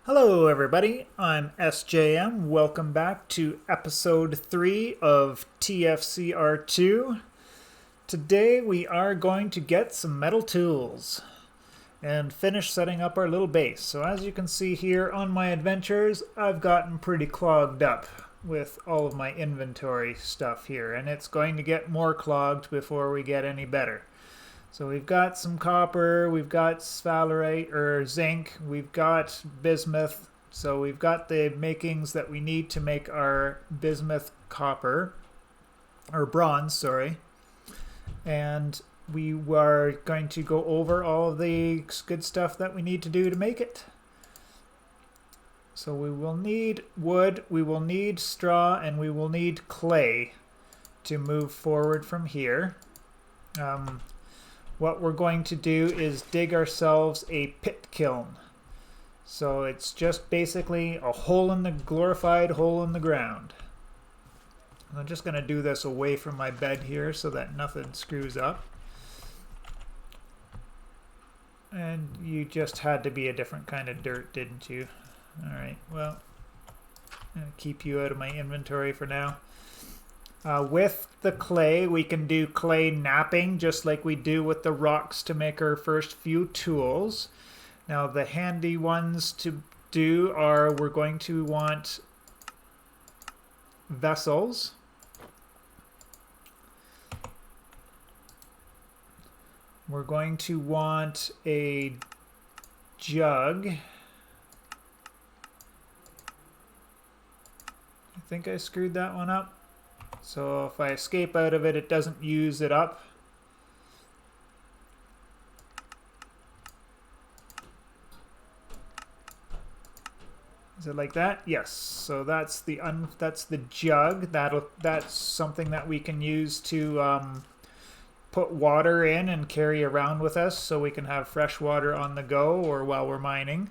Hello everybody, I'm SJM. Welcome back to episode 3 of TFCR2. Today we are going to get some metal tools and finish setting up our little base. So as you can see here on my adventures, I've gotten pretty clogged up with all of my inventory stuff here, and it's going to get more clogged before we get any better. So we've got some copper, we've got sphalerite or zinc, we've got bismuth. So we've got the makings that we need to make our bismuth copper, or bronze, sorry. And we are going to go over all of the good stuff that we need to do to make it. So we will need wood, we will need straw, and we will need clay to move forward from here. What we're going to do is dig ourselves a pit kiln. So it's just basically a glorified hole in the ground. I'm just going to do this away from my bed here so that nothing screws up. And you just had to be a different kind of dirt, didn't you? Alright, well, I'm going to keep you out of my inventory for now. With the clay, we can do clay knapping just like we do with the rocks to make our first few tools. Now the handy ones to do are, we're going to want vessels. We're going to want a jug. I think I screwed that one up. So if I escape out of it, it doesn't use it up. Is it like that? Yes. So that's the jug. That's something that we can use to put water in and carry around with us, so we can have fresh water on the go or while we're mining.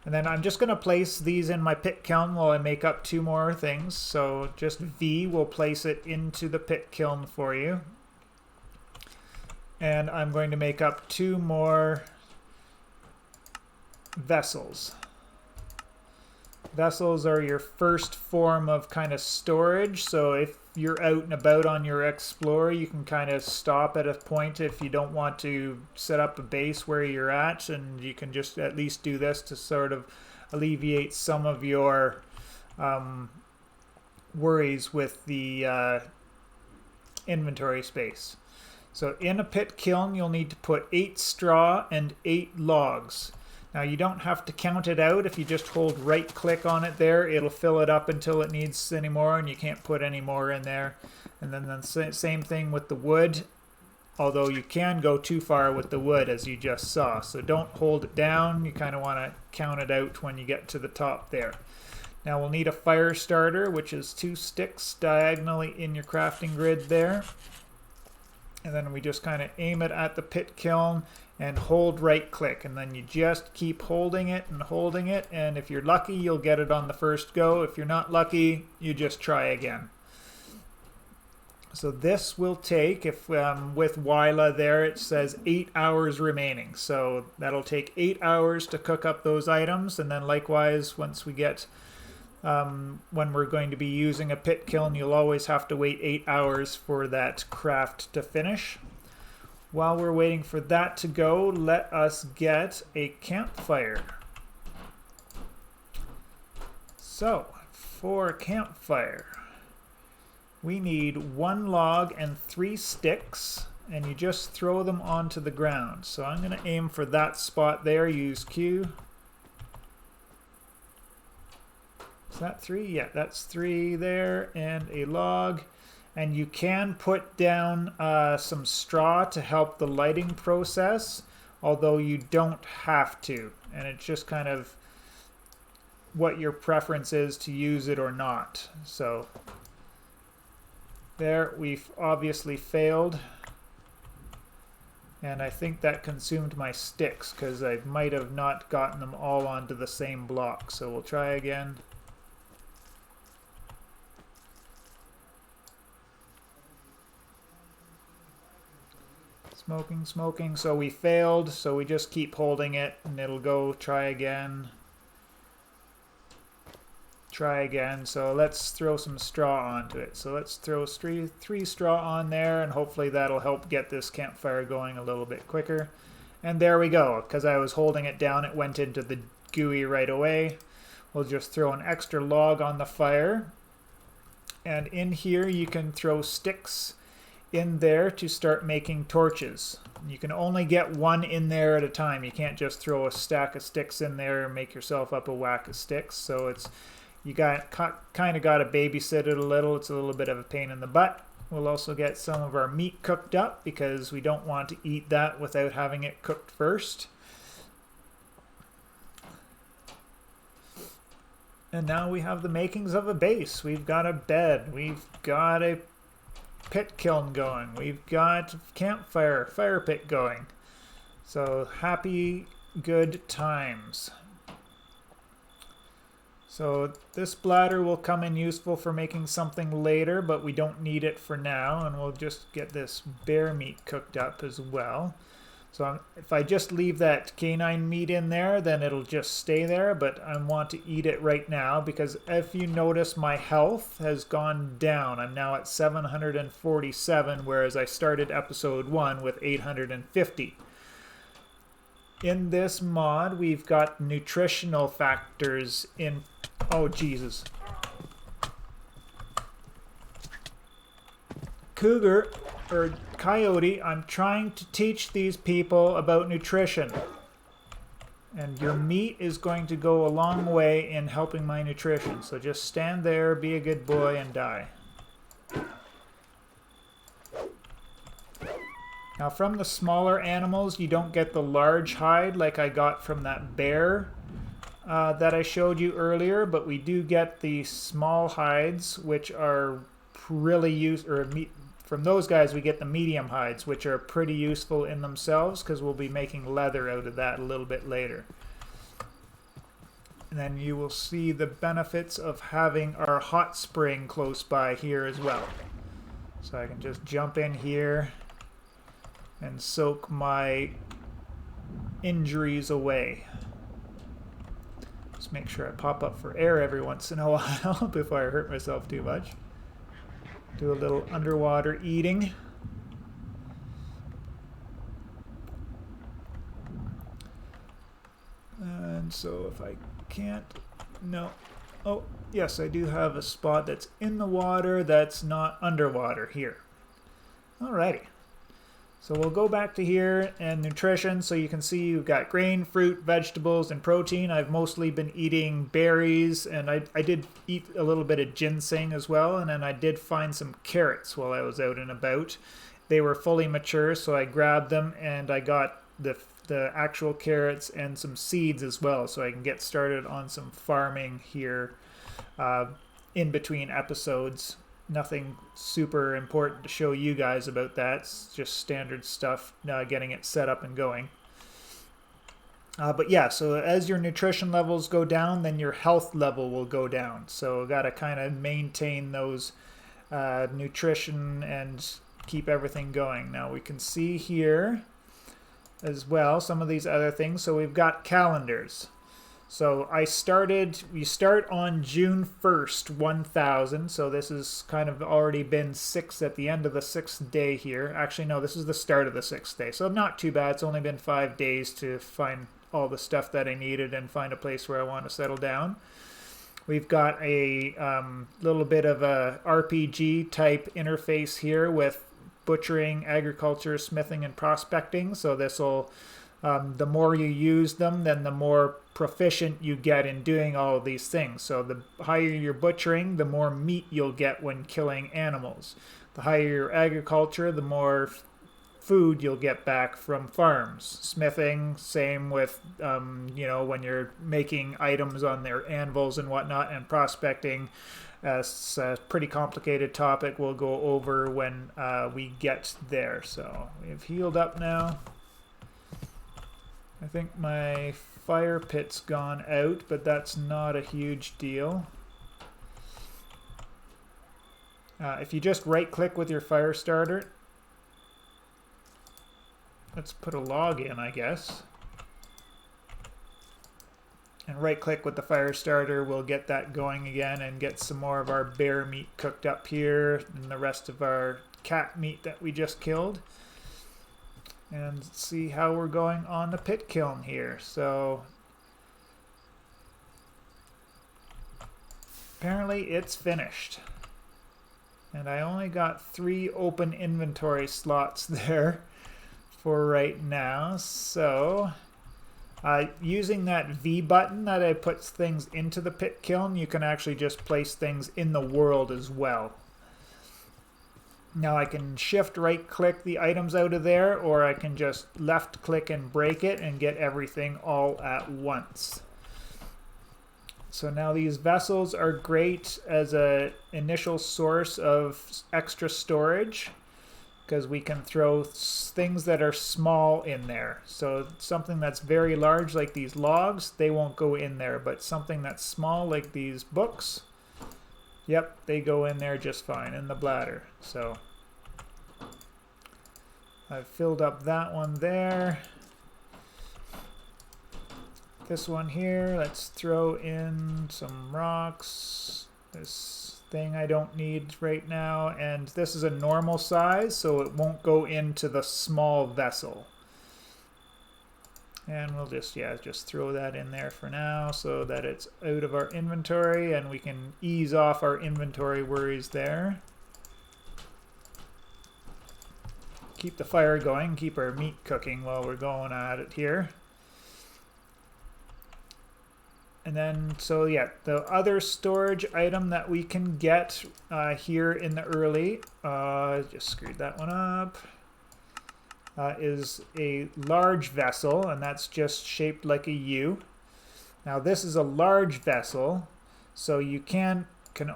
And then I'm just going to place these in my pit kiln while I make up 2 more things. So just V will place it into the pit kiln for you. And I'm going to make up 2 more vessels. Vessels are your first form of kind of storage. So if you're out and about on your explorer, you can kind of stop at a point if you don't want to set up a base where you're at, and you can just at least do this to sort of alleviate some of your worries with the inventory space. So in a pit kiln, you'll need to put 8 straw and 8 logs. Now you don't have to count it out. If you just hold right click on it there, it'll fill it up until it needs any more, and you can't put any more in there. And then the same thing with the wood, although you can go too far with the wood as you just saw. So don't hold it down. You kind of want to count it out when you get to the top there. Now we'll need a fire starter, which is 2 sticks diagonally in your crafting grid there. And then we just kind of aim it at the pit kiln and hold right click, and then you just keep holding it, and if you're lucky, you'll get it on the first go. If you're not lucky, you just try again. So this will take, if with Wyla there it says 8 hours remaining, so that'll take 8 hours to cook up those items. And then likewise, once we get when we're going to be using a pit kiln, you'll always have to wait 8 hours for that craft to finish. While we're waiting for that to go, let us get a campfire. So, for a campfire, we need 1 log and 3 sticks, and you just throw them onto the ground. So I'm going to aim for that spot there, use Q. Is that 3? Yeah, that's 3 there, and a log. And you can put down some straw to help the lighting process, although you don't have to. And it's just kind of what your preference is to use it or not. So there, we've obviously failed. And I think that consumed my sticks because I might have not gotten them all onto the same block. So we'll try again. Smoking. So we failed, so we just keep holding it and it'll go try again. try again. So let's throw some straw onto it. So let's throw three straw on there, and hopefully that'll help get this campfire going a little bit quicker. And there we go. Because I was holding it down, it went into the gooey right away. We'll just throw an extra log on the fire. And in here you can throw sticks in there to start making torches. You can only get one in there at a time. You can't just throw a stack of sticks in there and make yourself up a whack of sticks. So it's you got kind of got to babysit it a little. It's a little bit of a pain in the butt. We'll also get some of our meat cooked up because we don't want to eat that without having it cooked first. And now we have the makings of a base. We've got a bed. We've got a pit kiln going. We've got campfire, fire pit going. So happy, good times. So this bladder will come in useful for making something later, but we don't need it for now. And we'll just get this bear meat cooked up as well. So if I just leave that canine meat in there, then it'll just stay there, but I want to eat it right now because if you notice, my health has gone down. I'm now at 747, whereas I started episode 1 with 850. In this mod, we've got nutritional factors in... Oh, Jesus. Cougar... or coyote, I'm trying to teach these people about nutrition. And your meat is going to go a long way in helping my nutrition. So just stand there, be a good boy, and die. Now from the smaller animals, you don't get the large hide like I got from that bear that I showed you earlier, but we do get the small hides, which are really from those guys we get the medium hides, which are pretty useful in themselves because we'll be making leather out of that a little bit later. And then you will see the benefits of having our hot spring close by here as well. So I can just jump in here and soak my injuries away. Just make sure I pop up for air every once in a while before I hurt myself too much. Do a little underwater eating. And so if I can't... No. Oh, yes, I do have a spot that's in the water that's not underwater here. Alrighty. So we'll go back to here and nutrition. So you can see you've got grain, fruit, vegetables, and protein. I've mostly been eating berries, and I did eat a little bit of ginseng as well. And then I did find some carrots while I was out and about. They were fully mature, so I grabbed them, and I got the actual carrots and some seeds as well. So I can get started on some farming here in between episodes. Nothing super important to show you guys about that. It's just standard stuff, getting it set up and going. But yeah, so as your nutrition levels go down, then your health level will go down. So got to kind of maintain those nutrition and keep everything going. Now we can see here as well some of these other things. So we've got calendars. So we start on June 1st, 1000. So this has kind of already been at the end of the 6th day here. Actually, no, this is the start of the 6th day. So not too bad. It's only been 5 days to find all the stuff that I needed and find a place where I want to settle down. We've got a little bit of a RPG type interface here with butchering, agriculture, smithing, and prospecting. So this will... the more you use them, then the more proficient you get in doing all of these things. So the higher you're butchering, the more meat you'll get when killing animals. The higher your agriculture, the more food you'll get back from farms. Smithing, same with, when you're making items on their anvils and whatnot, and prospecting. It's a pretty complicated topic we'll go over when we get there. So we've healed up now. I think my fire pit's gone out, but that's not a huge deal. If you just right click with your fire starter, let's put a log in, I guess. And right click with the fire starter, we'll get that going again and get some more of our bear meat cooked up here and the rest of our cat meat that we just killed. And see how we're going on the pit kiln here. So apparently it's finished. And I only got 3 open inventory slots there for right now. So using that V button that I put things into the pit kiln, you can actually just place things in the world as well. Now I can shift right click the items out of there, or I can just left click and break it and get everything all at once. So now these vessels are great as an initial source of extra storage, because we can throw things that are small in there. So something that's very large like these logs, they won't go in there, but something that's small like these books, yep, they go in there just fine in the bladder. So I've filled up that one there. This one here, let's throw in some rocks. This thing I don't need right now, and this is a normal size, so it won't go into the small vessel. And we'll just throw that in there for now so that it's out of our inventory and we can ease off our inventory worries there. Keep the fire going, keep our meat cooking while we're going at it here. And then, so yeah, the other storage item that we can get here in the early, just screwed that one up, is a large vessel, and that's just shaped like a U. Now this is a large vessel, so you can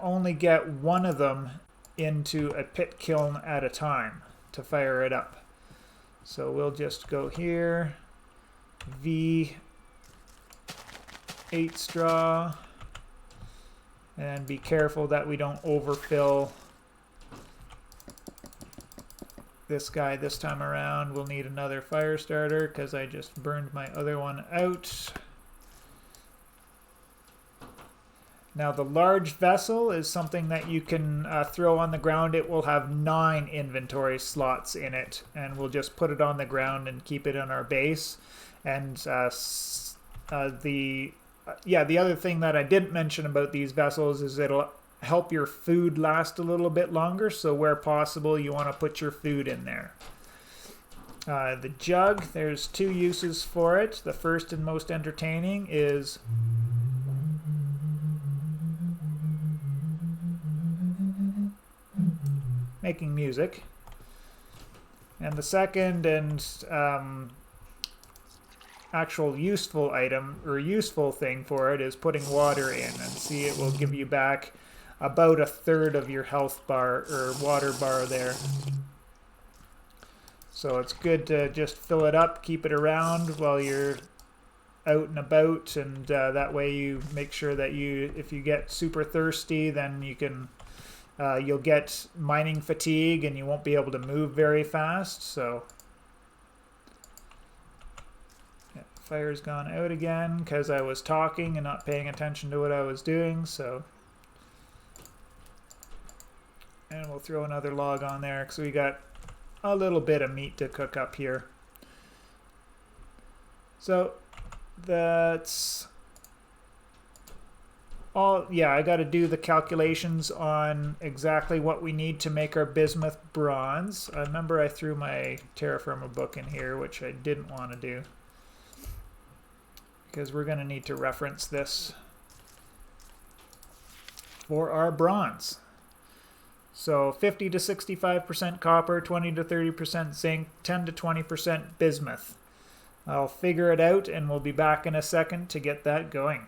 only get one of them into a pit kiln at a time to fire it up. So we'll just go here, V, 8 straw, and be careful that we don't overfill this guy this time around. We'll need another fire starter because I just burned my other one out. Now the large vessel is something that you can throw on the ground. It will have 9 inventory slots in it, and we'll just put it on the ground and keep it on our base. And the other thing that I didn't mention about these vessels is it'll help your food last a little bit longer, so where possible you want to put your food in there. The jug, there's 2 uses for it. The first and most entertaining is making music, and the second and actual useful item or useful thing for it is putting water in, and see, it will give you back about 1/3 of your health bar or water bar there. So it's good to just fill it up, keep it around while you're out and about, and that way you make sure that if you get super thirsty, then you can you'll get mining fatigue and you won't be able to move very fast. So fire's gone out again because I was talking and not paying attention to what I was doing. So, and we'll throw another log on there because we got a little bit of meat to cook up here. So that's all. Yeah, I got to do the calculations on exactly what we need to make our bismuth bronze. I remember I threw my Terrafirma book in here, which I didn't want to do, because we're going to need to reference this for our bronze. So 50 to 65% copper, 20 to 30% zinc, 10 to 20% bismuth. I'll figure it out and we'll be back in a second to get that going.